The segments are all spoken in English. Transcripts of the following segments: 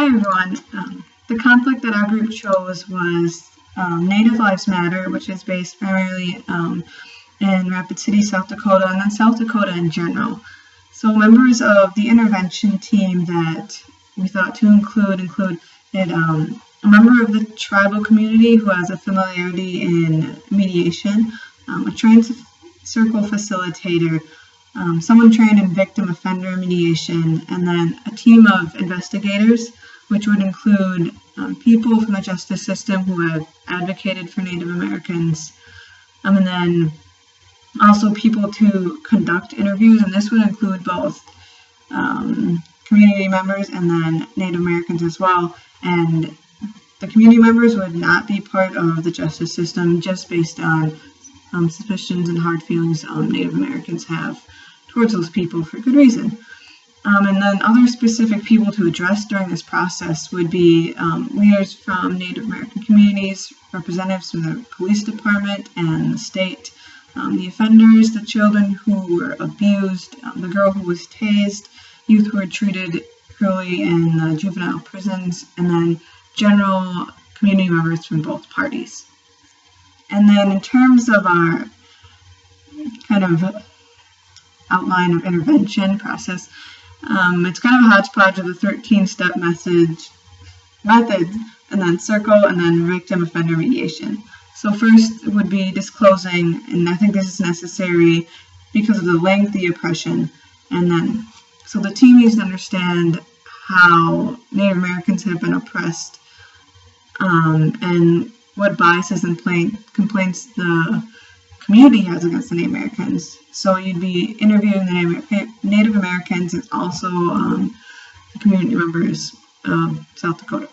Hi everyone. The conflict that our group chose was Native Lives Matter, which is based primarily in Rapid City, South Dakota, and then South Dakota in general. So members of the intervention team that we thought to included a member of the tribal community who has a familiarity in mediation, a trained circle facilitator, someone trained in victim offender mediation, and then a team of investigators, which would include people from the justice system who have advocated for Native Americans, and then also people to conduct interviews, and this would include both community members and then Native Americans as well. And the community members would not be part of the justice system just based on suspicions and hard feelings Native Americans have towards those people for good reason. And then other specific people to address during this process would be leaders from Native American communities, representatives from the police department and the state, the offenders, the children who were abused, the girl who was tased, youth who were treated cruelly in the juvenile prisons, and then general community members from both parties. And then in terms of our kind of outline of intervention process, it's kind of a hodgepodge of the 13-step method, and then circle, and then victim offender mediation. So first would be disclosing, and I think this is necessary because of the lengthy oppression, and then so the team needs to understand how Native Americans have been oppressed, and what biases and complaints the community has against the Native Americans. So you'd be interviewing the Native Americans and also the community members of South Dakota.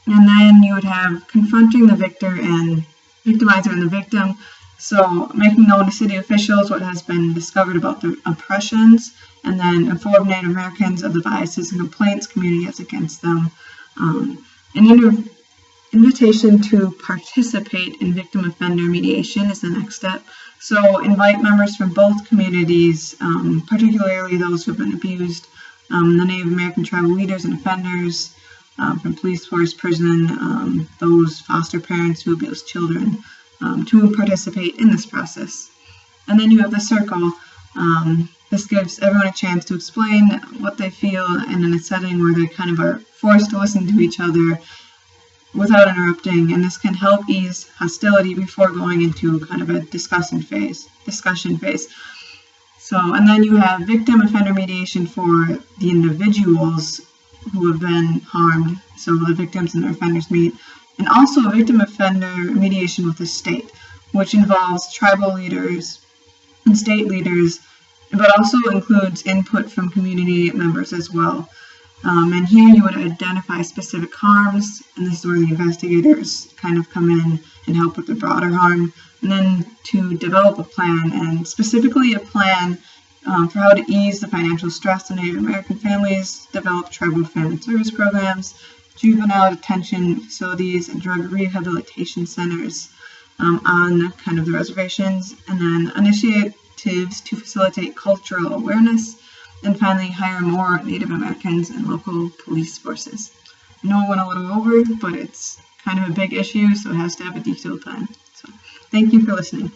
And then you would have confronting the victimizer and the victim. So making known to city officials what has been discovered about the oppressions, and then inform Native Americans of the biases and complaints community has against them. An invitation to participate in victim offender mediation is the next step. So invite members from both communities, particularly those who have been abused, the Native American tribal leaders and offenders, from police force, prison, those foster parents who abuse children, to participate in this process. And then you have the circle. This gives everyone a chance to explain what they feel, and in a setting where they kind of are forced to listen to each other without interrupting, and this can help ease hostility before going into kind of a discussion phase. So, and then you have victim offender mediation for the individuals who have been harmed, so the victims and their offenders meet, and also victim offender mediation with the state, which involves tribal leaders and state leaders, but also includes input from community members as well. And here you would identify specific harms, and this is where the investigators kind of come in and help with the broader harm, and then to develop a plan, and specifically a plan for how to ease the financial stress on Native American families, develop tribal family service programs, juvenile detention facilities, and drug rehabilitation centers on kind of the reservations, and then initiatives to facilitate cultural awareness, and finally hire more Native Americans and local police forces. I know I went a little over, but it's kind of a big issue, so it has to have a detailed plan. So thank you for listening.